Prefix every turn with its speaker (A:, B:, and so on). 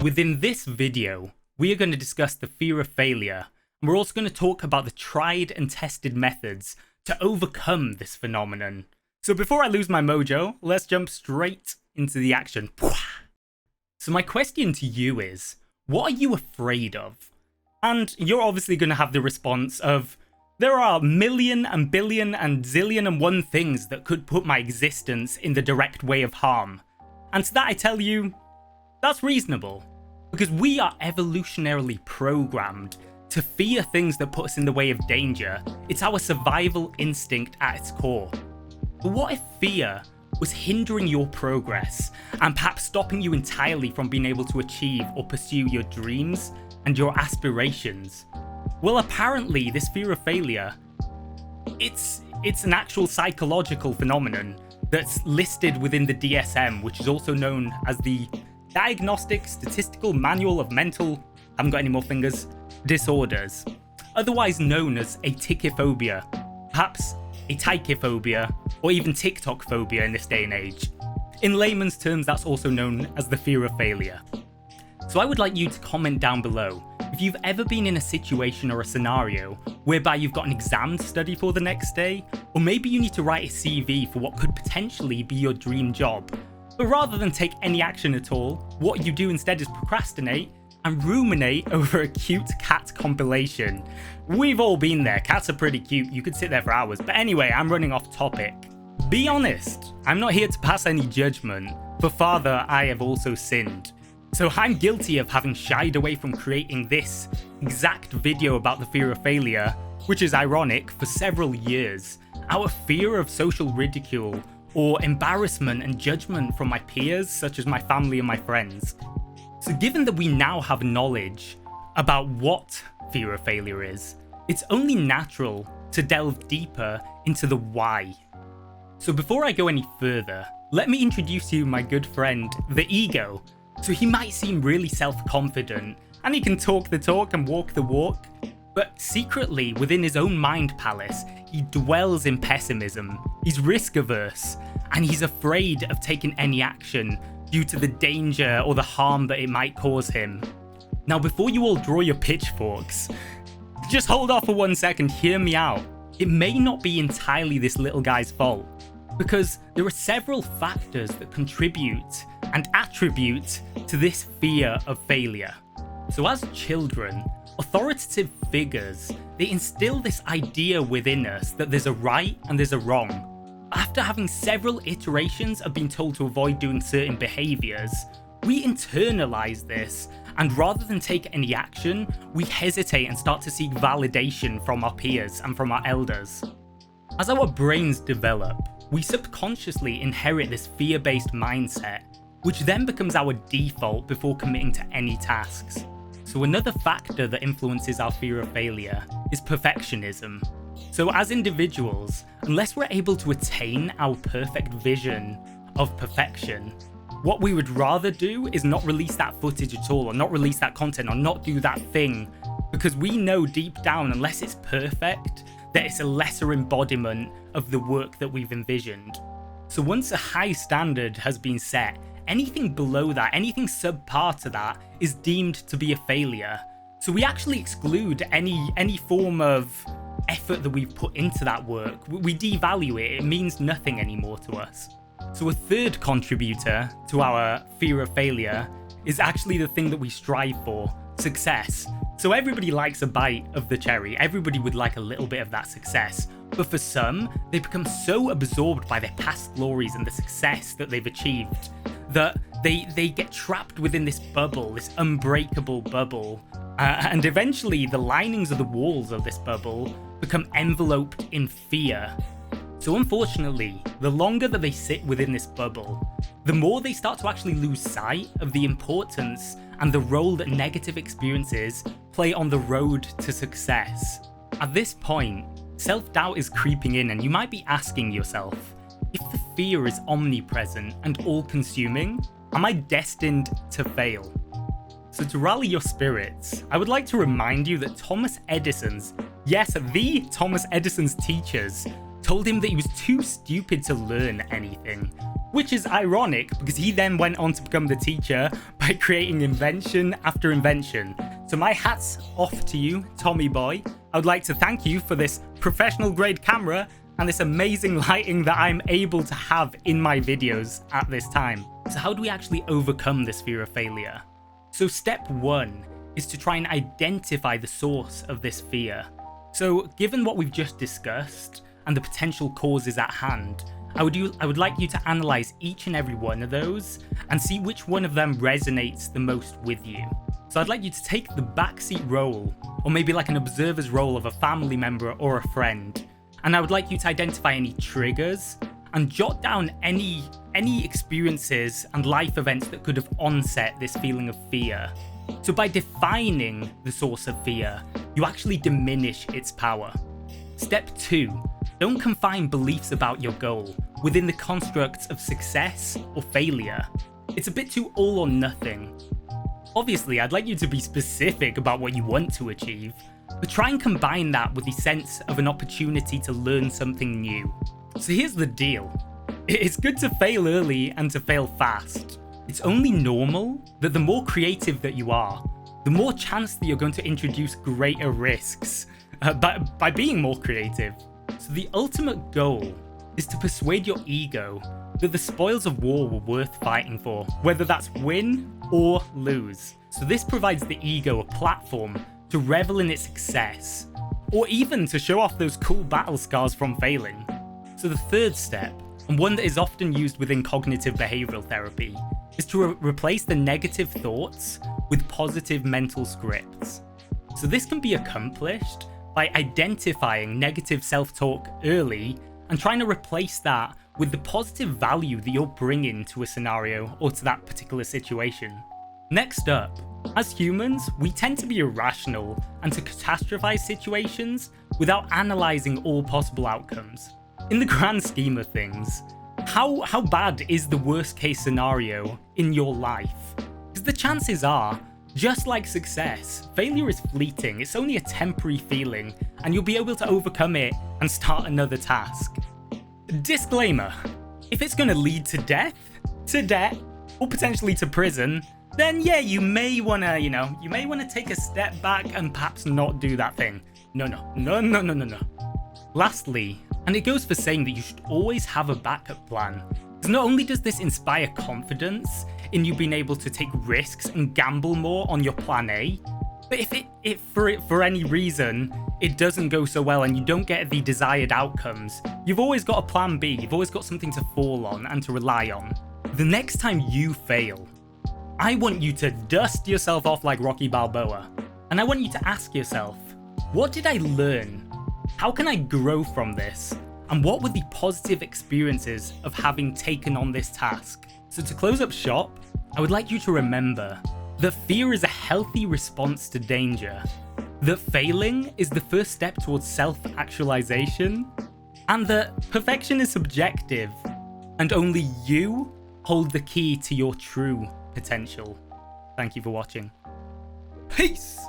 A: within this video, we are going to discuss the fear of failure, and we're also going to talk about the tried and tested methods to overcome this phenomenon. So before I lose my mojo, let's jump straight into the action. So my question to you is, what are you afraid of? And you're obviously going to have the response of, there are million and billion and zillion and one things that could put my existence in the direct way of harm. And to that I tell you, that's reasonable. Because we are evolutionarily programmed to fear things that put us in the way of danger. It's our survival instinct at its core. But what if fear was hindering your progress and perhaps stopping you entirely from being able to achieve or pursue your dreams and your aspirations? Well, apparently this fear of failure, it's an actual psychological phenomenon that's listed within the DSM, which is also known as the Diagnostic Statistical Manual of Mental, I haven't got any more fingers, disorders, otherwise known as a tickophobia, perhaps a tychophobia, or even TikTok phobia in this day and age. In layman's terms, that's also known as the fear of failure. So I would like you to comment down below if you've ever been in a situation or a scenario whereby you've got an exam to study for the next day, or maybe you need to write a CV for what could potentially be your dream job. But rather than take any action at all, what you do instead is procrastinate and ruminate over a cute cat compilation. We've all been there, cats are pretty cute, you could sit there for hours. But anyway, I'm running off topic. Be honest, I'm not here to pass any judgment, for Father, I have also sinned. So I'm guilty of having shied away from creating this exact video about the fear of failure, which is ironic, for several years. Our fear of social ridicule, or embarrassment and judgment from my peers, such as my family and my friends. So given that we now have knowledge about what fear of failure is, it's only natural to delve deeper into the why. So before I go any further, let me introduce you my good friend, the ego. So he might seem really self-confident, and he can talk the talk and walk the walk, but secretly within his own mind palace, he dwells in pessimism, he's risk-averse, and he's afraid of taking any action due to the danger or the harm that it might cause him. Now before you all draw your pitchforks, just hold off for 1 second, hear me out. It may not be entirely this little guy's fault, because there are several factors that contribute and attribute to this fear of failure. So as children, authoritative figures, they instill this idea within us that there's a right and there's a wrong. After having several iterations of being told to avoid doing certain behaviours, we internalise this, and rather than take any action, we hesitate and start to seek validation from our peers and from our elders. As our brains develop, we subconsciously inherit this fear-based mindset, which then becomes our default before committing to any tasks. So another factor that influences our fear of failure is perfectionism. So as individuals, unless we're able to attain our perfect vision of perfection, what we would rather do is not release that footage at all, or not release that content, or not do that thing, because we know deep down, unless it's perfect, that it's a lesser embodiment of the work that we've envisioned. So once a high standard has been set, anything below that, anything subpar to that, is deemed to be a failure. So we actually exclude any form of effort that we've put into that work. We devalue it, it means nothing anymore to us. So a third contributor to our fear of failure is actually the thing that we strive for, success. So everybody likes a bite of the cherry, everybody would like a little bit of that success, but for some, they become so absorbed by their past glories and the success that they've achieved that they get trapped within this bubble, this unbreakable bubble, and eventually the linings of the walls of this bubble become enveloped in fear. So unfortunately, the longer that they sit within this bubble, the more they start to actually lose sight of the importance and the role that negative experiences play on the road to success. At this point, self-doubt is creeping in, and you might be asking yourself, if the fear is omnipresent and all-consuming, am I destined to fail? So to rally your spirits, I would like to remind you that Thomas Edison's, yes, the Thomas Edison's teachers told him that he was too stupid to learn anything, which is ironic because he then went on to become the teacher by creating invention after invention. So my hat's off to you, Tommy boy. I would like to thank you for this professional grade camera and this amazing lighting that I'm able to have in my videos at this time. So how do we actually overcome this fear of failure? So step 1 is to try and identify the source of this fear. So given what we've just discussed and the potential causes at hand, I would like you to analyze each and every one of those and see which one of them resonates the most with you. So I'd like you to take the backseat role, or maybe like an observer's role of a family member or a friend, and I would like you to identify any triggers and jot down any experiences and life events that could have onset this feeling of fear. So by defining the source of fear, you actually diminish its power. Step 2, don't confine beliefs about your goal within the constructs of success or failure. It's a bit too all or nothing. Obviously, I'd like you to be specific about what you want to achieve, but try and combine that with the sense of an opportunity to learn something new. So here's the deal. It's good to fail early and to fail fast. It's only normal that the more creative that you are, the more chance that you're going to introduce greater risks by being more creative. So the ultimate goal is to persuade your ego that the spoils of war were worth fighting for, whether that's win or lose. So this provides the ego a platform to revel in its success, or even to show off those cool battle scars from failing. So the third step, and one that is often used within cognitive behavioral therapy, is to replace the negative thoughts with positive mental scripts. So this can be accomplished by identifying negative self-talk early and trying to replace that with the positive value that you're bringing to a scenario or to that particular situation. Next up, as humans, we tend to be irrational and to catastrophize situations without analyzing all possible outcomes. In the grand scheme of things, how bad is the worst case scenario in your life? Because the chances are, just like success, failure is fleeting, it's only a temporary feeling, and you'll be able to overcome it and start another task. Disclaimer, if it's going to lead to death, to debt, or potentially to prison, then yeah, you may want to take a step back and perhaps not do that thing. No. Lastly, and it goes for saying that you should always have a backup plan, because not only does this inspire confidence in you being able to take risks and gamble more on your plan A, but if for any reason it doesn't go so well and you don't get the desired outcomes, you've always got a plan B, you've always got something to fall on and to rely on. The next time you fail, I want you to dust yourself off like Rocky Balboa, and I want you to ask yourself, what did I learn? How can I grow from this? And what were the positive experiences of having taken on this task? So to close up shop, I would like you to remember that fear is a healthy response to danger, that failing is the first step towards self-actualization, and that perfection is subjective, and only you hold the key to your true potential. Thank you for watching. Peace!